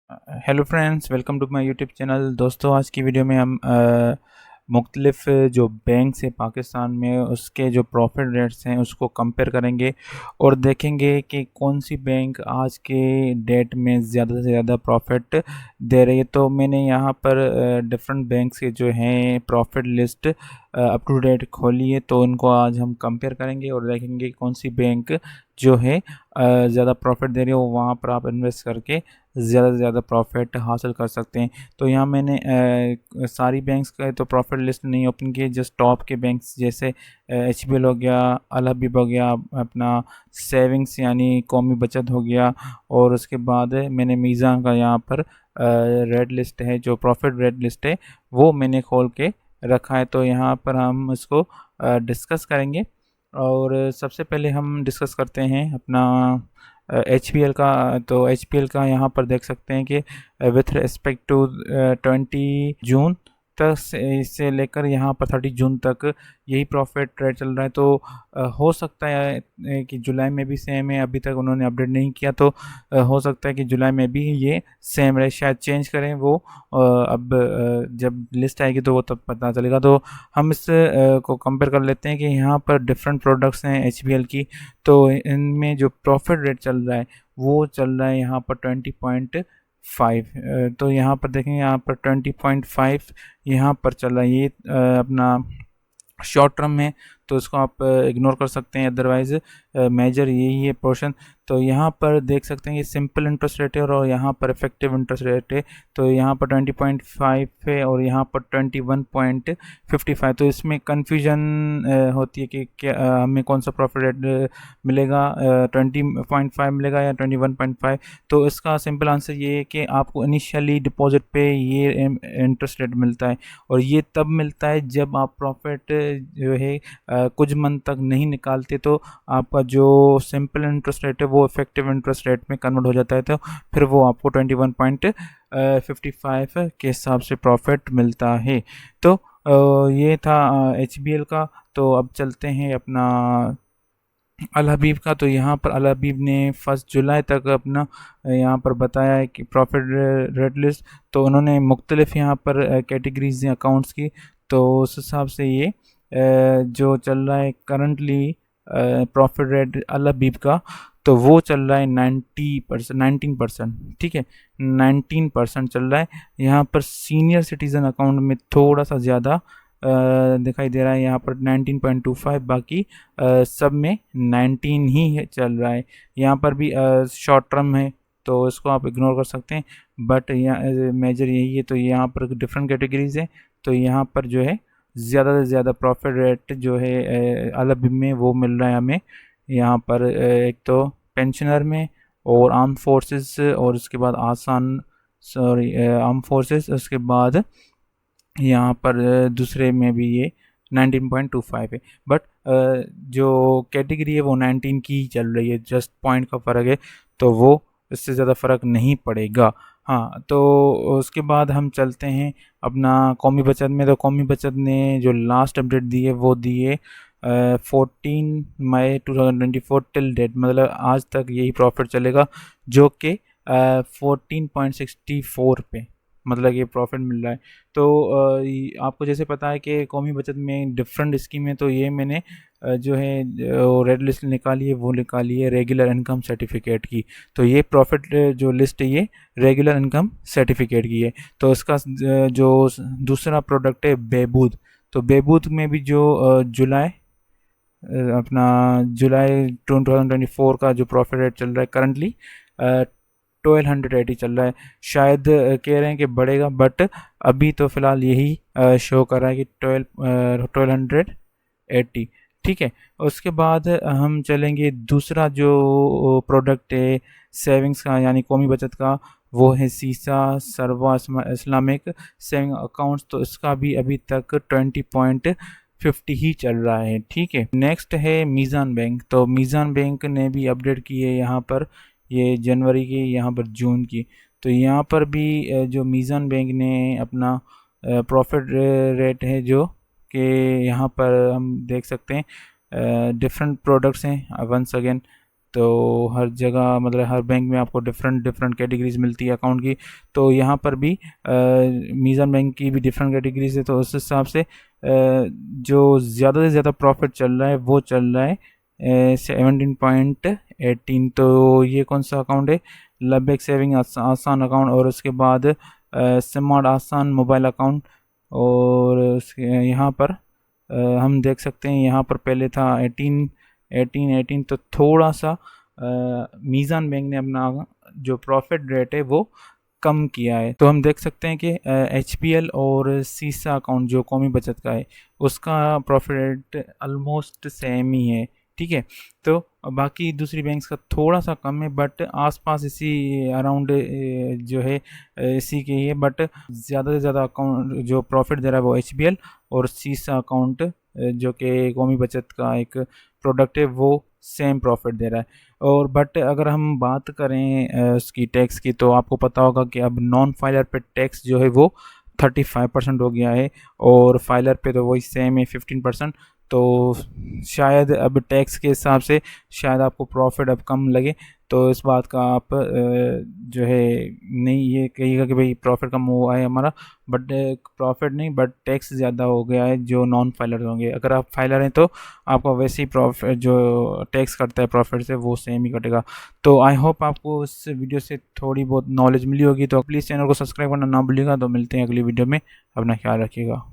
Hello friends, welcome to my YouTube channel. दोस्तों, आज की वीडियो में हम मुख्तलिफ जो बैंक्स हैं पाकिस्तान में उसके जो प्रॉफिट रेट्स हैं उसको कंपेयर करेंगे और देखेंगे कि कौन सी बैंक आज के डेट में ज़्यादा से ज़्यादा प्रॉफिट दे रही है। तो मैंने यहाँ पर डिफरेंट बैंक्स के जो हैं profit list up to date खोली है, तो उनको आज हम कंपेयर करेंगे और देखेंगे कौन सी बैंक जो है ज़्यादा प्रॉफिट दे रही है, वो वहाँ पर आप इन्वेस्ट करके ज़्यादा से ज़्यादा प्रॉफिट हासिल कर सकते हैं। तो यहाँ मैंने सारी बैंक्स का तो प्रॉफिट लिस्ट नहीं ओपन की, जस्ट टॉप के बैंक्स जैसे HBL हो गया, अल हबीब हो गया, अपना सेविंग्स यानी कौमी बचत हो गया, और उसके बाद मैंने मीज़ान का यहाँ पर रेड लिस्ट है, जो प्रॉफिट रेड लिस्ट है वो मैंने खोल के रखा है। तो यहाँ पर हम इसको डिस्कस करेंगे और सबसे पहले हम डिस्कस करते हैं अपना HPL का। तो HPL का यहाँ पर देख सकते हैं कि विथ रिस्पेक्ट टू 20 जून तक से लेकर यहाँ पर 30 जून तक यही प्रॉफिट रेट चल रहा है। तो हो सकता है कि जुलाई में भी सेम है, अभी तक उन्होंने अपडेट नहीं किया, तो हो सकता है कि जुलाई में भी ये सेम रहे, शायद चेंज करें वो अब जब लिस्ट आएगी तो वो तब पता चलेगा। तो हम इस को कंपेयर कर लेते हैं कि यहाँ पर डिफरेंट प्रोडक्ट्स हैं HBL की, तो इनमें जो प्रॉफिट रेट चल रहा है वो चल रहा है यहाँ पर 20.5। तो यहाँ पर देखेंगे, यहाँ पर 20.5 यहाँ पर चल रहा है। ये अपना शॉर्ट टर्म में, तो इसको आप इग्नोर कर सकते हैं, अदरवाइज़ मेजर यही है पोर्शन। तो यहाँ पर देख सकते हैं ये सिंपल इंटरेस्ट रेट है और यहाँ पर इफेक्टिव इंटरेस्ट रेट है। तो यहाँ पर 20.5 है और यहाँ पर 21.55। तो इसमें कन्फ्यूजन होती है कि क्या हमें कौन सा प्रॉफिट रेट मिलेगा, 20.5 मिलेगा या 21.5। तो इसका सिंपल आंसर ये है कि आपको इनिशियली डिपॉजिट पे ये इंटरेस्ट रेट मिलता है, और ये तब मिलता है जब आप प्रॉफिट जो है कुछ मंथ तक नहीं निकालते, तो आपका जो सिंपल इंटरेस्ट रेट है वो इफेक्टिव इंटरेस्ट रेट में कन्वर्ट हो जाता है। तो फिर वो आपको 21.55 के हिसाब से प्रॉफिट मिलता है। तो ये था HBL का। तो अब चलते हैं अपना अल हबीब का। तो यहाँ पर अल हबीब ने 1 जुलाई तक अपना यहाँ पर बताया है कि प्रॉफिट रेट लिस्ट, तो उन्होंने मुख्तलिफ यहाँ पर कैटेगरीज दी अकाउंट्स की। तो उस हिसाब से ये जो चल रहा है करंटली प्रॉफिट रेट अल हबीब का, तो वो चल रहा है 90%, 19%। ठीक है, 19% चल रहा है। यहाँ पर सीनियर सिटीज़न अकाउंट में थोड़ा सा ज़्यादा दिखाई दे रहा है, यहाँ पर 19.25, बाकी सब में 19 ही चल रहा है। यहाँ पर भी शॉर्ट टर्म है, तो इसको आप इग्नोर कर सकते हैं, बट यहाँ मेजर यही है। तो यहाँ पर डिफरेंट कैटेगरीज हैं, तो यहाँ पर जो है ज़्यादा से ज़्यादा प्रॉफिट रेट जो है अल हबीब में वो मिल रहा है हमें। यहाँ पर एक तो पेंशनर में और आर्म फोर्सेस, और उसके बाद आसान, सॉरी, आर्म फोर्सेस, उसके बाद यहाँ पर दूसरे में भी ये 19.25 है। बट जो कैटेगरी है वो 19 की ही चल रही है, जस्ट पॉइंट का फ़र्क है, तो वो इससे ज़्यादा फ़र्क नहीं पड़ेगा। हाँ, तो उसके बाद हम चलते हैं अपना कौमी बचत में। तो कौमी बचत ने जो लास्ट अपडेट दी है वो दी है 14 मई 2024 टिल डेट, मतलब आज तक यही प्रॉफिट चलेगा, जो कि 14.64 पे मतलब ये प्रॉफिट मिल रहा है। तो आपको जैसे पता है कि कौमी बचत में डिफरेंट स्कीम है, तो ये मैंने जो है रेड लिस्ट निकाली है, वो निकाली है रेगुलर इनकम सर्टिफिकेट की। तो ये प्रॉफिट जो लिस्ट है ये रेगुलर इनकम सर्टिफिकेट की है। तो इसका जो दूसरा प्रोडक्ट है बेबूद, तो बेबूद में भी जो अपना जुलाई 2024 का जो प्रॉफिट रेट चल रहा है करंटली 1280 चल रहा है। शायद कह रहे हैं कि बढ़ेगा, बट अभी तो फ़िलहाल यही शो कर रहा है कि 1280। ठीक है, उसके बाद हम चलेंगे दूसरा जो प्रोडक्ट है सेविंग्स का यानी कौमी बचत का, वो है सीसा सरवा इस्लामिक सेविंग अकाउंट्स। तो इसका भी अभी तक 20.50 ही चल रहा है। ठीक है, नेक्स्ट है मीज़ान बैंक। तो मीज़ान बैंक ने भी अपडेट की है यहाँ पर, ये जनवरी की, यहाँ पर जून की। तो यहाँ पर भी जो मीज़ान बैंक ने अपना प्रॉफिट रेट है जो कि यहाँ पर हम देख सकते हैं डिफरेंट प्रोडक्ट्स हैं वंस अगेन। तो हर जगह मतलब हर बैंक में आपको डिफरेंट डिफरेंट कैटेगरीज मिलती है अकाउंट की। तो यहाँ पर भी मीज़ान बैंक की भी डिफरेंट कैटेगरीज है, तो उस हिसाब से जो ज़्यादा से ज़्यादा प्रॉफिट चल रहा है वो चल रहा है 17.18। तो ये कौन सा अकाउंट है? लबैक सेविंग आसान अकाउंट, और उसके बाद स्मार्ट आसान मोबाइल अकाउंट। और यहाँ पर हम देख सकते हैं यहाँ पर पहले था 18। तो थोड़ा सा मीज़ान बैंक ने अपना जो प्रॉफिट रेट है वो कम किया है। तो हम देख सकते हैं कि HPL और सीसा अकाउंट जो कौमी बचत का है उसका प्रॉफिट रेट ऑलमोस्ट सेम ही है, ठीक है। तो बाकी दूसरी बैंक्स का थोड़ा सा कम है, बट आसपास इसी अराउंड जो है इसी के ही है। बट ज़्यादा से ज़्यादा अकाउंट जो प्रॉफिट दे रहा है वो HBL और सीसा अकाउंट जो कि कौमी बचत का एक प्रोडक्ट है वो सेम प्रॉफिट दे रहा है। और बट अगर हम बात करें उसकी टैक्स की, तो आपको पता होगा कि अब नॉन फाइलर पे टैक्स जो है वो 35% हो गया है, और फाइलर पे तो वही सेम है 15%। तो शायद अब टैक्स के हिसाब से शायद आपको प्रॉफिट अब कम लगे, तो इस बात का आप जो है नहीं ये कहिएगा कि भाई प्रॉफिट कम हुआ है हमारा, बट प्रॉफिट नहीं बट टैक्स ज़्यादा हो गया है जो नॉन फाइलर होंगे। अगर आप फाइलर हैं तो आपका वैसे ही प्रॉफिट जो टैक्स करता है प्रॉफिट से वो सेम ही कटेगा। तो आई होप आपको इस वीडियो से थोड़ी बहुत नॉलेज मिली होगी। तो प्लीज़ चैनल को सब्सक्राइब करना ना भूलिएगा। तो मिलते हैं अगली वीडियो में, अपना ख्याल रखिएगा।